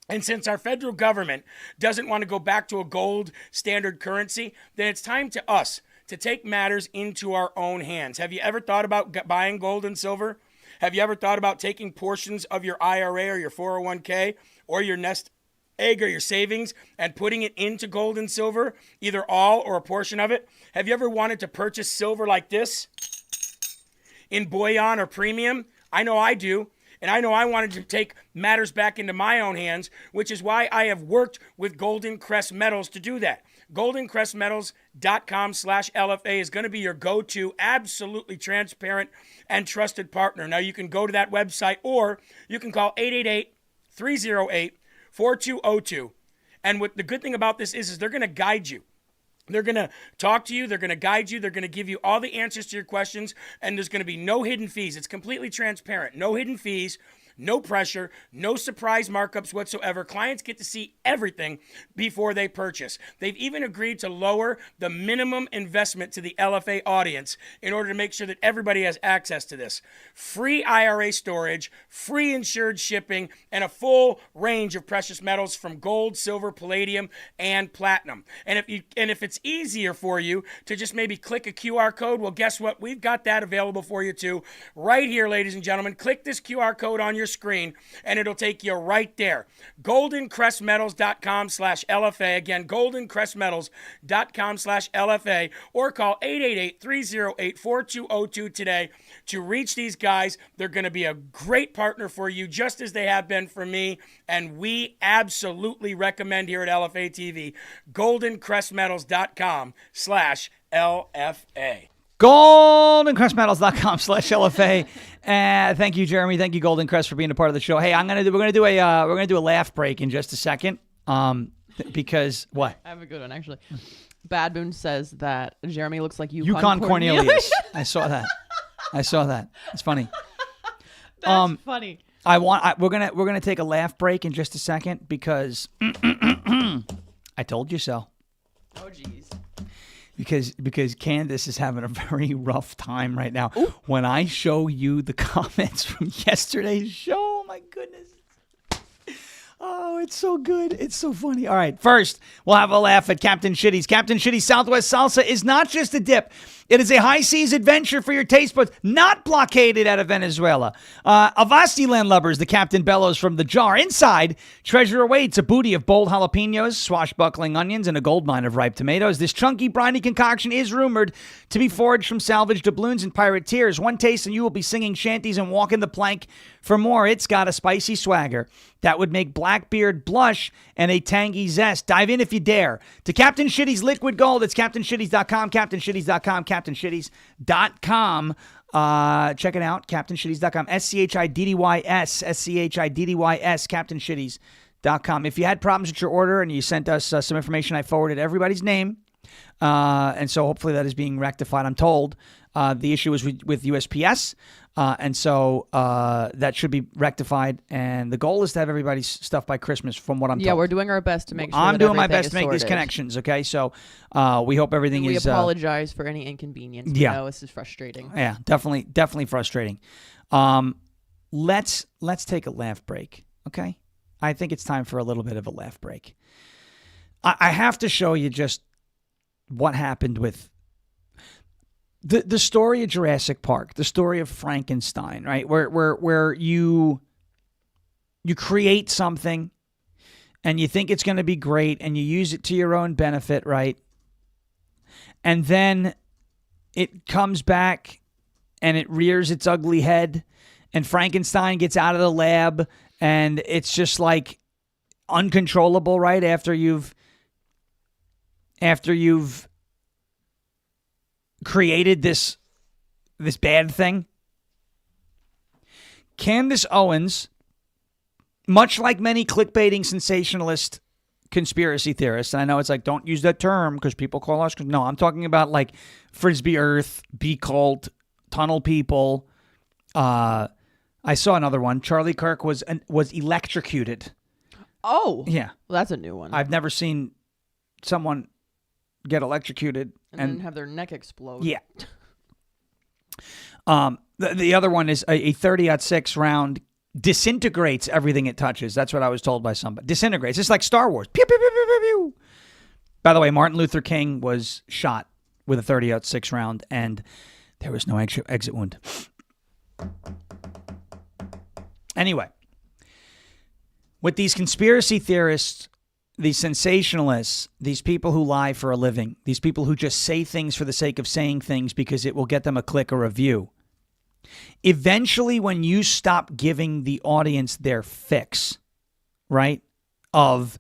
And since our federal government doesn't want to go back to a gold standard currency, then it's time to us to take matters into our own hands. Have you ever thought about buying gold and silver? Have you ever thought about taking portions of your IRA or your 401k or your nest egg or your savings and putting it into gold and silver, either all or a portion of it? Have you ever wanted to purchase silver like this in bullion or premium? I know I do. And I know I wanted to take matters back into my own hands, which is why I have worked with Golden Crest Metals to do that. goldencrestmetals.com/LFA is going to be your go-to, absolutely transparent and trusted partner. Now, you can go to that website or you can call 888-308-4202. And what the good thing about this is they're going to guide you They're going to talk to you. They're going to guide you. They're going to give you all the answers to your questions. And there's going to be no hidden fees. It's completely transparent. No hidden fees. No pressure, no surprise markups whatsoever. Clients get to see everything before they purchase. They've even agreed to lower the minimum investment to the LFA audience in order to make sure that everybody has access to this. Free IRA storage, free insured shipping, and a full range of precious metals from gold, silver, palladium, and platinum. And if it's easier for you to just maybe click a QR code, well, guess what? We've got that available for you too. Right here, ladies and gentlemen. Click this QR code on your screen and it'll take you right there. goldencrestmetals.com/LFA. Again, goldencrestmetals.com/LFA, or call 888-308-4202 today to reach these guys. They're going to be a great partner for you, just as they have been for me, and we absolutely recommend here at LFA TV, goldencrestmetals.com/LFA. goldencrestmetals.com/LFA. Thank you, Jeremy. Thank you, Golden Crest, for being a part of the show. Hey, we're gonna do a laugh break in just a second. Because what? I have a good one, actually. Bad Boon says that Jeremy looks like Yukon Cornelius. I saw that. It's funny. That's funny. We're gonna take a laugh break in just a second because I told you so. Oh, jeez. Because Candace is having a very rough time right now. Ooh. When I show you the comments from yesterday's show, oh my goodness. Oh, it's so good. It's so funny. All right, first, we'll have a laugh at Captain Shitty's. Captain Shitty's Southwest Salsa is not just a dip. It is a high seas adventure for your taste buds, not blockaded out of Venezuela. Avasti landlubbers, the Captain bellows from the jar. Inside, treasure awaits, a booty of bold jalapenos, swashbuckling onions, and a goldmine of ripe tomatoes. This chunky, briny concoction is rumored to be forged from salvaged doubloons and pirate tears. One taste and you will be singing shanties and walking the plank for more. It's got a spicy swagger that would make Blackbeard blush and a tangy zest. Dive in if you dare to Captain Shitty's Liquid Gold. It's CaptainShitty's.com, CaptainShitty's.com, CaptainShitty's.com. Check it out, CaptainShitty's.com, SCHIDDYS, SCHIDDYS, CaptainShitty's.com. If you had problems with your order and you sent us some information, I forwarded everybody's name. And so hopefully that is being rectified. I'm told the issue is with USPS. And so that should be rectified. And the goal is to have everybody's stuff by Christmas, from what I'm told. Yeah, we're doing our best to make sure I'm that doing my everything best is to make these sorted. connections, okay? So we hope everything We is... apologize for any inconvenience. Yeah. We know this is frustrating. Yeah, definitely frustrating. Let's take a laugh break, okay? I think it's time for a little bit of a laugh break. I have to show you just what happened with the story of Jurassic Park, the story of Frankenstein, right? Where you create something and you think it's going to be great and you use it to your own benefit, right? And then it comes back and it rears its ugly head and Frankenstein gets out of the lab and it's just like uncontrollable, right? After you've created this bad thing. Candace Owens, much like many clickbaiting sensationalist conspiracy theorists, and I know it's like, don't use that term because people call us. No, I'm talking about like Frisbee Earth, B cult, tunnel people. I saw another one. Charlie Kirk was electrocuted. Oh. Yeah. Well, that's a new one. I've never seen someone get electrocuted and then have their neck explode. Yeah. The other one is a 30-06 round disintegrates everything it touches. That's what I was told by somebody. Disintegrates. It's like Star Wars. Pew, pew, pew, pew, pew, pew. By the way, Martin Luther King was shot with a 30-06 round, and there was no exit wound. Anyway, with these conspiracy theorists, these sensationalists, these people who lie for a living, these people who just say things for the sake of saying things because it will get them a click or a view. Eventually, when you stop giving the audience their fix, right, of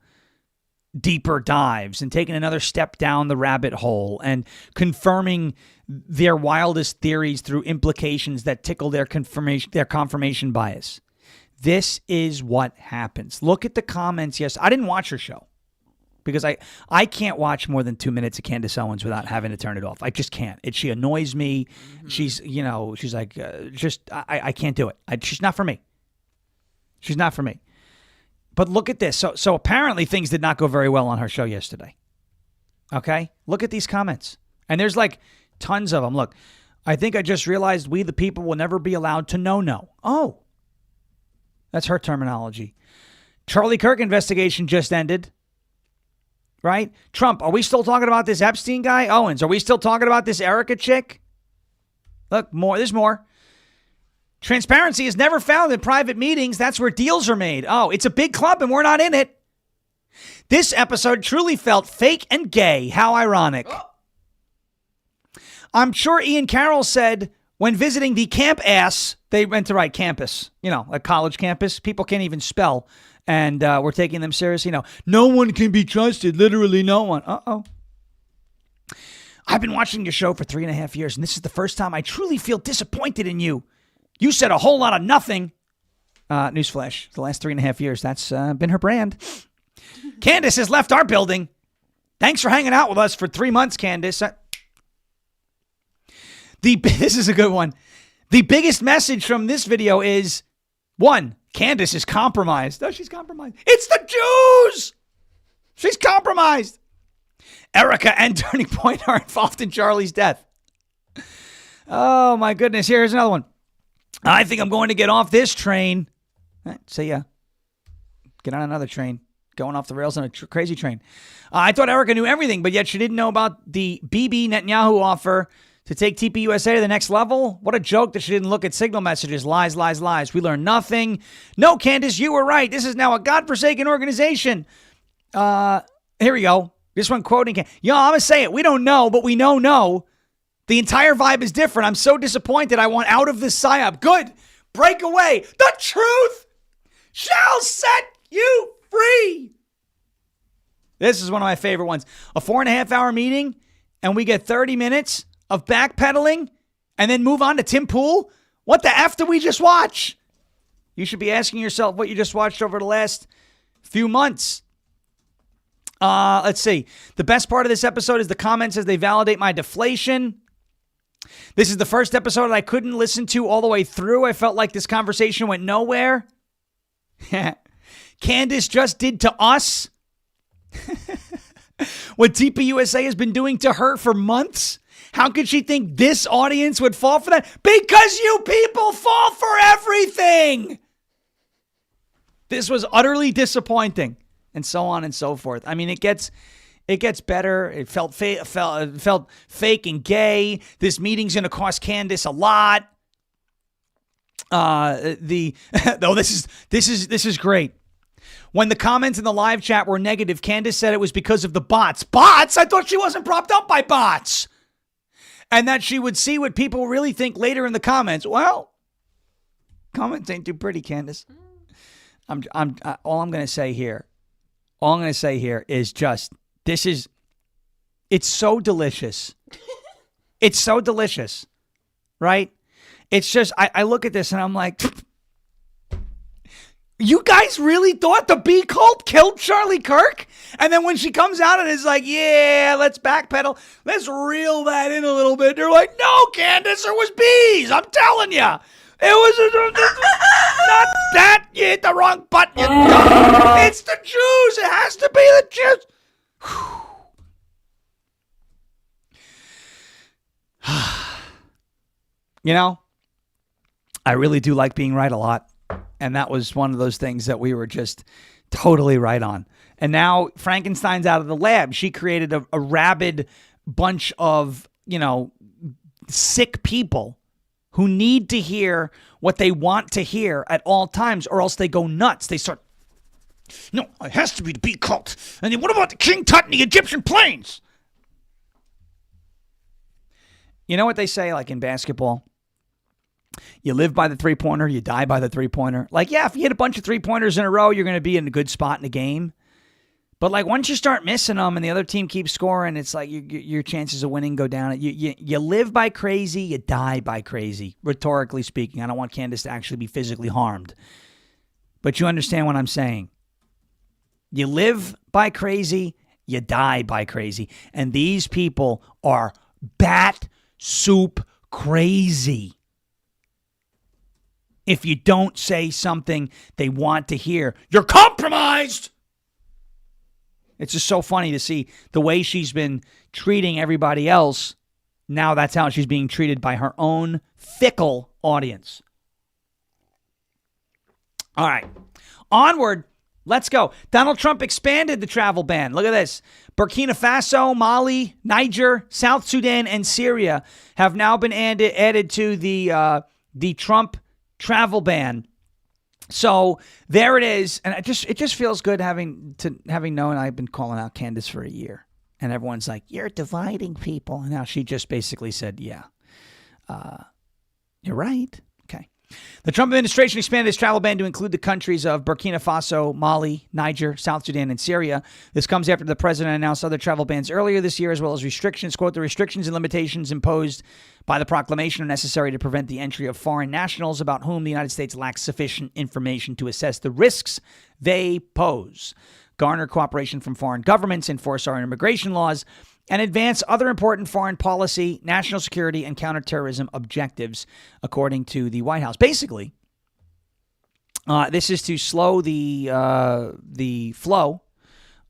deeper dives and taking another step down the rabbit hole and confirming their wildest theories through implications that tickle their confirmation bias, this is what happens. Look at the comments. Yes, I didn't watch her show. because I can't watch more than 2 minutes of Candace Owens without having to turn it off. I just can't. She annoys me. She's like, I can't do it. She's not for me. She's not for me. But look at this. So apparently things did not go very well on her show yesterday. Okay? Look at these comments. And there's like tons of them. Look, I think I just realized we the people will never be allowed to know no. Oh. That's her terminology. Charlie Kirk investigation just ended. Right? Trump, are we still talking about this Epstein guy? Owens, are we still talking about this Erica chick? Look, more. There's more. Transparency is never found in private meetings. That's where deals are made. Oh, it's a big club and we're not in it. This episode truly felt fake and gay. How ironic. Oh. I'm sure Ian Carroll said when visiting the camp ass, they went to write campus, a college campus. People can't even spell. And we're taking them seriously. No one can be trusted. Literally no one. Uh-oh. I've been watching your show for 3.5 years, and this is the first time I truly feel disappointed in you. You said a whole lot of nothing. Newsflash. The last 3.5 years, that's been her brand. Candace has left our building. Thanks for hanging out with us for 3 months, Candace. This is a good one. The biggest message from this video is, 1, Candace is compromised. Oh, she's compromised. It's the Jews! She's compromised. Erica and Turning Point are involved in Charlie's death. Oh, my goodness. Here's another one. I think I'm going to get off this train. See ya. Get on another train. Going off the rails on a crazy train. I thought Erica knew everything, but yet she didn't know about the Bibi Netanyahu offer to take TPUSA to the next level? What a joke that she didn't look at signal messages. Lies, lies, lies. We learned nothing. No, Candace, you were right. This is now a godforsaken organization. Here we go. This one quoting. I'm going to say it. We don't know, but we know no. The entire vibe is different. I'm so disappointed. I want out of this psyop. Good. Break away. The truth shall set you free. This is one of my favorite ones. A 4.5-hour meeting, and we get 30 minutes of backpedaling and then move on to Tim Pool? What the F did we just watch? You should be asking yourself what you just watched over the last few months. Let's see. The best part of this episode is the comments as they validate my deflation. This is the first episode I couldn't listen to all the way through. I felt like this conversation went nowhere. Candace just did to us what TPUSA has been doing to her for months. How could she think this audience would fall for that? Because you people fall for everything. This was utterly disappointing, and so on and so forth. I mean, it gets better. It felt fake and gay. This meeting's going to cost Candace a lot. This is great. When the comments in the live chat were negative, Candace said it was because of the bots. Bots? I thought she wasn't propped up by bots. And that she would see what people really think later in the comments. Well, comments ain't too pretty, Candace. All I'm going to say here is just, it's so delicious. It's so delicious, right? It's just, I look at this and I'm like, you guys really thought the B cult killed Charlie Kirk? And then when she comes out and is like, yeah, let's backpedal. Let's reel that in a little bit. They're like, no, Candace, it was bees. I'm telling you. It was not that. You hit the wrong button. It's the Jews. It has to be the Jews. I really do like being right a lot. And that was one of those things that we were just totally right on. And now Frankenstein's out of the lab. She created a rabid bunch of, sick people who need to hear what they want to hear at all times, or else they go nuts. They start, no, it has to be the bee cult. And then what about the King Tut and the Egyptian planes? You know what they say, like in basketball? You live by the three-pointer, you die by the three-pointer. Like, yeah, if you hit a bunch of three-pointers in a row, you're going to be in a good spot in the game. But, like, once you start missing them and the other team keeps scoring, it's like your chances of winning go down. You live by crazy, you die by crazy, rhetorically speaking. I don't want Candace to actually be physically harmed. But you understand what I'm saying. You live by crazy you die by crazy. And these people are bat soup crazy. If you don't say something they want to hear, you're compromised. It's just so funny to see the way she's been treating everybody else. Now that's how she's being treated by her own fickle audience. All right. Onward. Let's go. Donald Trump expanded the travel ban. Look at this. Burkina Faso, Mali, Niger, South Sudan, and Syria have now been added to the Trump travel ban. So there it is. And it just feels good having known I've been calling out Candace for a year. And everyone's like, you're dividing people. And now she just basically said, yeah, you're right. Okay. The Trump administration expanded its travel ban to include the countries of Burkina Faso, Mali, Niger, South Sudan, and Syria. This comes after the president announced other travel bans earlier this year, as well as restrictions. Quote, the restrictions and limitations imposed by the proclamation are necessary to prevent the entry of foreign nationals about whom the United States lacks sufficient information to assess the risks they pose, garner cooperation from foreign governments, enforce our immigration laws, and advance other important foreign policy, national security, and counterterrorism objectives, according to the White House. Basically, this is to slow the flow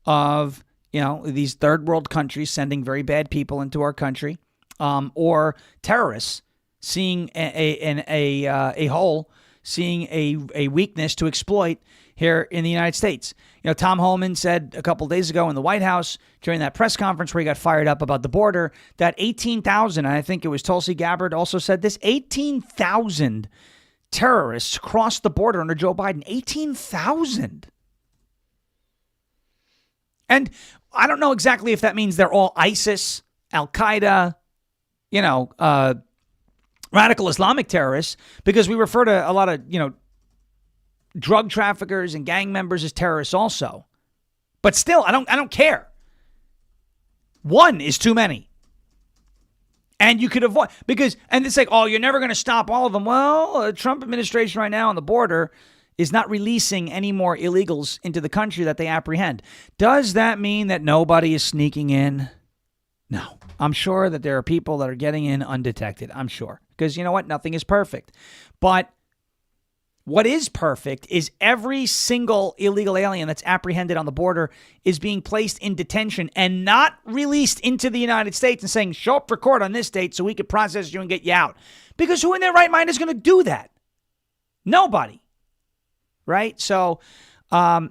of these third world countries sending very bad people into our country, or terrorists seeing a hole, seeing a weakness to exploit here in the United States. Tom Homan said a couple days ago in the White House during that press conference where he got fired up about the border that 18,000, and I think it was Tulsi Gabbard also said this, 18,000 terrorists crossed the border under Joe Biden. 18,000. And I don't know exactly if that means they're all ISIS, Al-Qaeda, radical Islamic terrorists, because we refer to a lot of, drug traffickers and gang members as terrorists also. But still, I don't care. One is too many. And you could avoid, and it's like, oh, you're never going to stop all of them. Well, the Trump administration right now on the border is not releasing any more illegals into the country that they apprehend. Does that mean that nobody is sneaking in? No. I'm sure that there are people that are getting in undetected. I'm sure. Because you know what? Nothing is perfect. But what is perfect is every single illegal alien that's apprehended on the border is being placed in detention and not released into the United States and saying, show up for court on this date so we could process you and get you out. Because who in their right mind is going to do that? Nobody. Right? So it's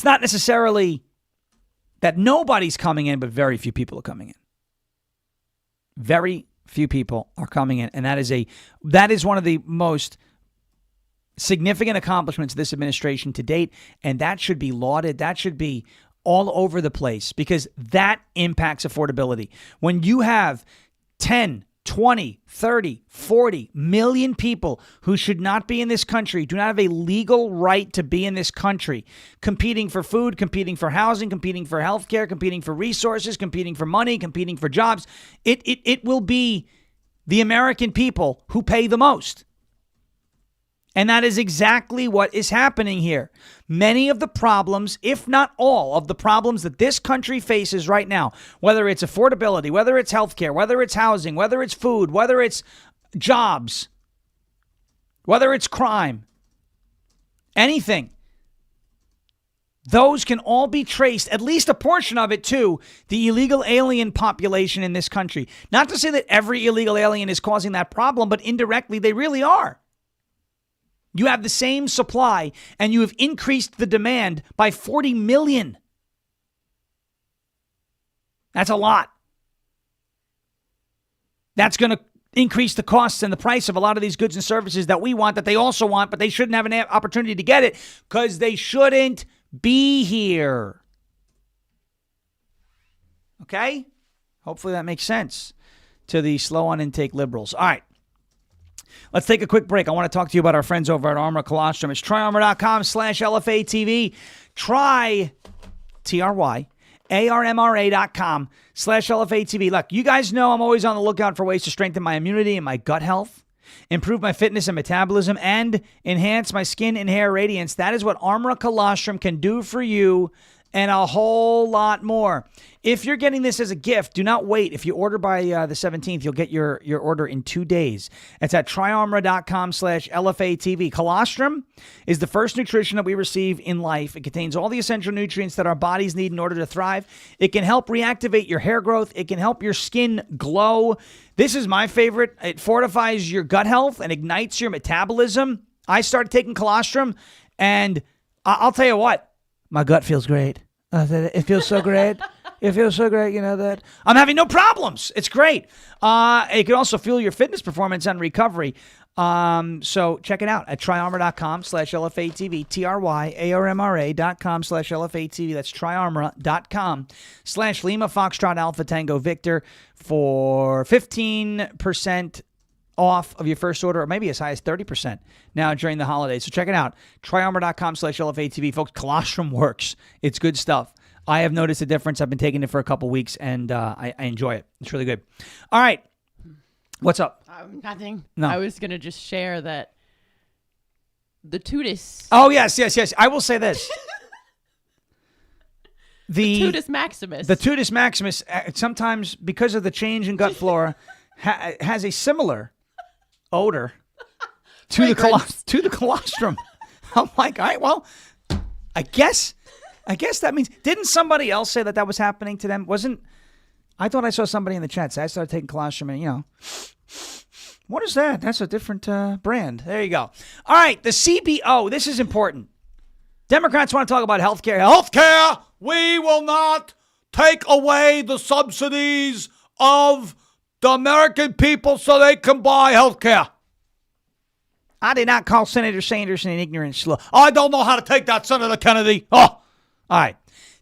not necessarily that nobody's coming in, but very few people are coming in. Very few people are coming in. And that is one of the most significant accomplishments of this administration to date, and that should be lauded. That should be all over the place because that impacts affordability. When you have 10, 20, 30, 40 million people who should not be in this country, do not have a legal right to be in this country, competing for food, competing for housing, competing for healthcare, competing for resources, competing for money, competing for jobs, it will be the American people who pay the most. And that is exactly what is happening here. Many of the problems, if not all of the problems that this country faces right now, whether it's affordability, whether it's healthcare, whether it's housing, whether it's food, whether it's jobs, whether it's crime, anything, those can all be traced, at least a portion of it, to the illegal alien population in this country. Not to say that every illegal alien is causing that problem, but indirectly they really are. You have the same supply, and you have increased the demand by 40 million. That's a lot. That's going to increase the costs and the price of a lot of these goods and services that we want, that they also want, but they shouldn't have an opportunity to get it because they shouldn't be here. Okay? Hopefully that makes sense to the slow on intake liberals. All right. Let's take a quick break. I want to talk to you about our friends over at Armor Colostrum. It's tryarmor.com/LFA TV. Try, TRYARMRA.com/LFA TV. Look, you guys know I'm always on the lookout for ways to strengthen my immunity and my gut health, improve my fitness and metabolism, and enhance my skin and hair radiance. That is what Armor Colostrum can do for you and a whole lot more. If you're getting this as a gift, do not wait. If you order by the 17th, you'll get your order in 2 days. It's at triarmor.com/LFA TV. Colostrum is the first nutrition that we receive in life. It contains all the essential nutrients that our bodies need in order to thrive. It can help reactivate your hair growth. It can help your skin glow. This is my favorite. It fortifies your gut health and ignites your metabolism. I started taking colostrum, and I'll tell you what, my gut feels great. It feels so great. It feels so great, you know that. I'm having no problems. It's great. It can also fuel your fitness performance and recovery. So check it out at triarmor.com/LFA TV, TRYARMRA.com/LFA TV. That's triarmor.com/Lima Foxtrot Alpha Tango Victor for 15% off of your first order, or maybe as high as 30% now during the holidays. So check it out. triarmor.com/LFA TV. Folks, colostrum works. It's good stuff. I have noticed a difference. I've been taking it for a couple weeks, and I enjoy it. It's really good. All right. What's up? Nothing. No. I was going to just share that the Tutus. Oh, yes. I will say this. The Tutus Maximus. The Tutus Maximus, sometimes because of the change in gut flora, has a similar odor to the colostrum. I'm like, all right, well, I guess that means, didn't somebody else say that was happening to them? I thought I saw somebody in the chat say I started taking colostrum and, what is that? That's a different brand. There you go. All right, the CBO, this is important. Democrats want to talk about healthcare. Healthcare, we will not take away the subsidies of the American people so they can buy healthcare. I did not call Senator Sanders an ignorant slow. I don't know how to take that, Senator Kennedy. Oh, all right.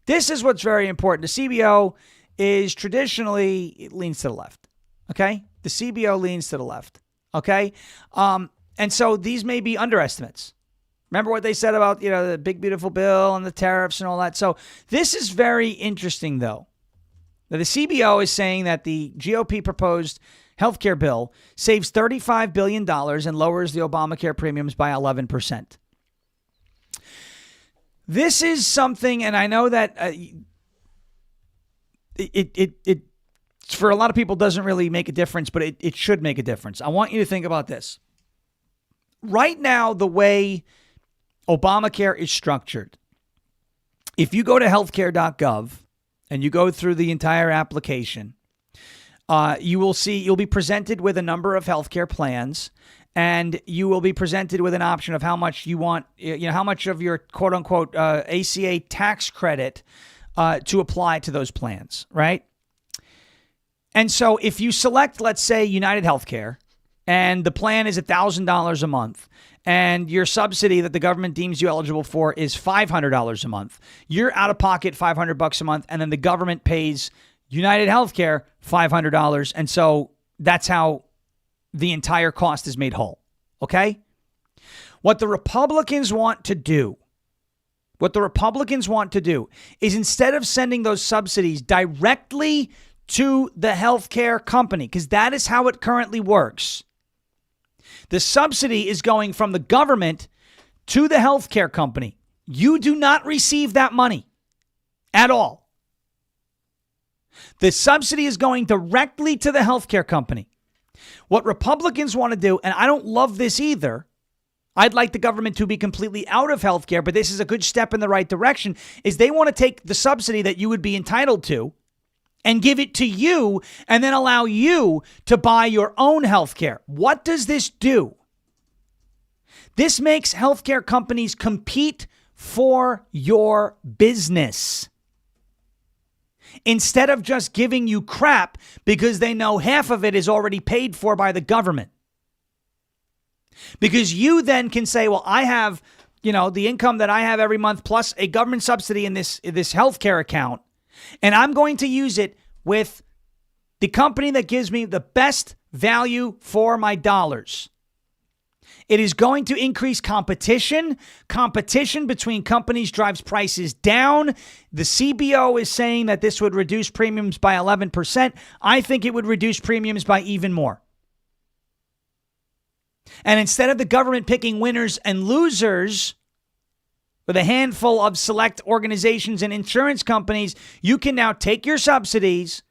This is what's very important. The CBO is traditionally, it leans to the left. Okay? The CBO leans to the left. Okay? And so these may be underestimates. Remember what they said about, the big, beautiful bill and the tariffs and all that. So this is very interesting, though. Now, the CBO is saying that the GOP proposed healthcare bill saves $35 billion and lowers the Obamacare premiums by 11%. This is something, and I know that it for a lot of people doesn't really make a difference, but it should make a difference. I want you to think about this. Right now, the way Obamacare is structured, if you go to healthcare.gov and you go through the entire application, you'll be presented with a number of healthcare plans, and you will be presented with an option of how much you want, how much of your quote unquote ACA tax credit to apply to those plans, right? And so if you select, let's say, United Healthcare, and the plan is $1,000 a month, and your subsidy that the government deems you eligible for is $500 a month, you're out of pocket $500 a month, and then the government pays United Healthcare $500, and so that's how the entire cost is made whole. Okay? What the Republicans want to do is, instead of sending those subsidies directly to the healthcare company, because that is how it currently works. The subsidy is going from the government to the healthcare company. You do not receive that money at all. The subsidy is going directly to the healthcare company. What Republicans want to do, and I don't love this either, I'd like the government to be completely out of healthcare, but this is a good step in the right direction, is they want to take the subsidy that you would be entitled to and give it to you and then allow you to buy your own healthcare. What does this do? This makes healthcare companies compete for your business, instead of just giving you crap because they know half of it is already paid for by the government. Because you then can say, well, I have, the income that I have every month plus a government subsidy in this healthcare account, and I'm going to use it with the company that gives me the best value for my dollars. It is going to increase competition. Competition between companies drives prices down. The CBO is saying that this would reduce premiums by 11%. I think it would reduce premiums by even more. And instead of the government picking winners and losers, with a handful of select organizations and insurance companies, you can now take your subsidies.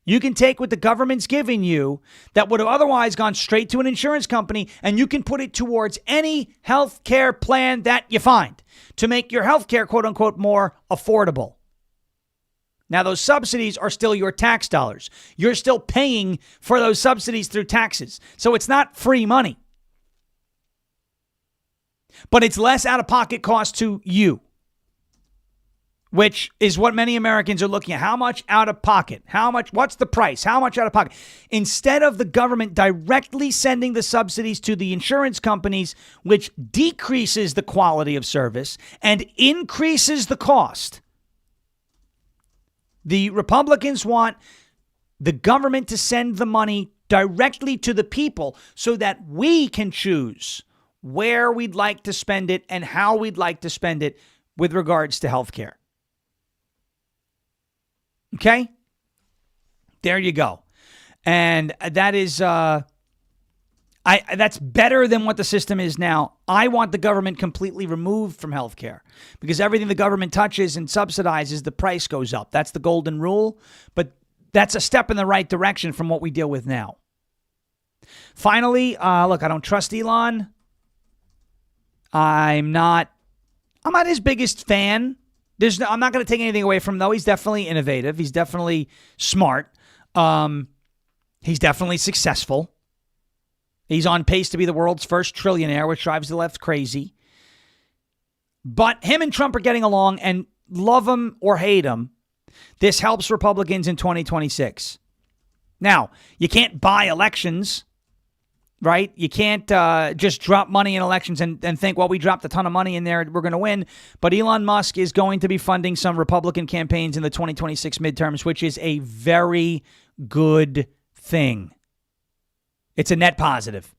You can take what the government's giving you that would have otherwise gone straight to an insurance company, and you can put it towards any health care plan that you find to make your health care, quote unquote, more affordable. Now, those subsidies are still your tax dollars. You're still paying for those subsidies through taxes. So it's not free money. But it's less out-of-pocket cost to you, which is what many Americans are looking at. How much out-of-pocket? What's the price? How much out-of-pocket? Instead of the government directly sending the subsidies to the insurance companies, which decreases the quality of service and increases the cost, the Republicans want the government to send the money directly to the people so that we can choose where we'd like to spend it and how we'd like to spend it with regards to healthcare. Okay? There you go. And that is that's better than what the system is now. I want the government completely removed from healthcare because everything the government touches and subsidizes, the price goes up. That's the golden rule, but that's a step in the right direction from what we deal with now. Finally, look, I don't trust Elon. I'm not his biggest fan. I'm not going to take anything away from him, though. He's definitely innovative. He's definitely smart. He's definitely successful. He's on pace to be the world's first trillionaire, which drives the left crazy. But him and Trump are getting along, and love him or hate him, this helps Republicans in 2026. Now, you can't buy elections, right? You can't just drop money in elections and think, well, we dropped a ton of money in there, we're going to win. But Elon Musk is going to be funding some Republican campaigns in the 2026 midterms, which is a very good thing. It's a net positive.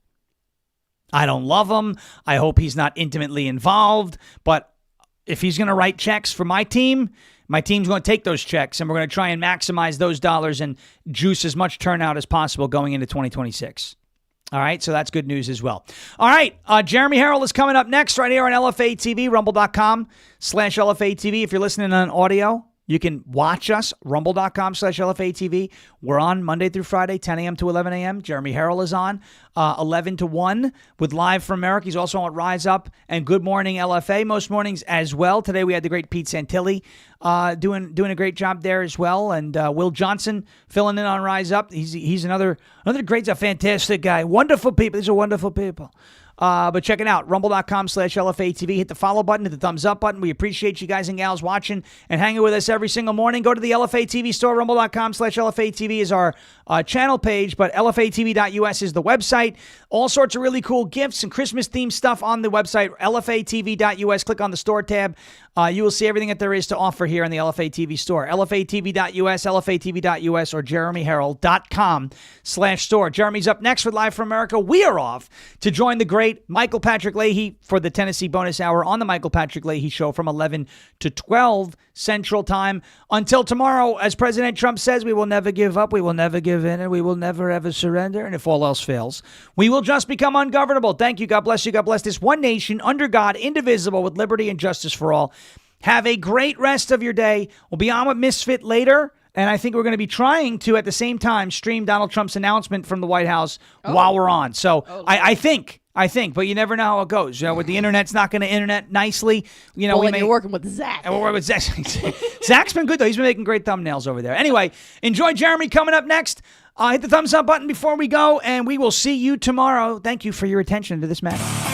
I don't love him. I hope he's not intimately involved. But if he's going to write checks for my team's going to take those checks, and we're going to try and maximize those dollars and juice as much turnout as possible going into 2026. All right, so that's good news as well. All right, Jeremy Harrell is coming up next right here on LFA TV, rumble.com/LFA TV. If you're listening on audio, you can watch us, rumble.com/LFA TV. We're on Monday through Friday, 10 a.m. to 11 a.m. Jeremy Harrell is on 11 to 1 with Live from America. He's also on Rise Up and Good Morning LFA most mornings as well. Today we had the great Pete Santilli doing a great job there as well. And Will Johnson filling in on Rise Up. He's another great, a fantastic guy. Wonderful people. These are wonderful people. But check it out, rumble.com/LFA TV. Hit the follow button, hit the thumbs up button. We appreciate you guys and gals watching and hanging with us every single morning. Go to the LFA TV store. Rumble.com/LFA TV is our channel page, but LFATV.us is the website. All sorts of really cool gifts and Christmas-themed stuff on the website, LFATV.us. Click on the store tab. You will see everything that there is to offer here in the LFA TV store. LFATV.us, LFATV.us, or JeremyHarrell.com/store. Jeremy's up next with Live from America. We are off to join the great Michael Patrick Leahy for the Tennessee Bonus Hour on the Michael Patrick Leahy Show from 11 to 12 Central Time. Until tomorrow, as President Trump says, we will never give up, we will never give in, and we will never ever surrender. And if all else fails, we will just become ungovernable. Thank you. God bless you. God bless this one nation under God, indivisible, with liberty and justice for all. Have a great rest of your day. We'll be on with Misfit later. And I think we're going to be trying to, at the same time, stream Donald Trump's announcement from the White House while we're on. So I think, but you never know how it goes. You know, with the internet's not going to internet nicely. You know, you're working with Zach. And we're working with Zach. Zach's been good, though. He's been making great thumbnails over there. Anyway, enjoy Jeremy coming up next. Hit the thumbs up button before we go, and we will see you tomorrow. Thank you for your attention to this matter.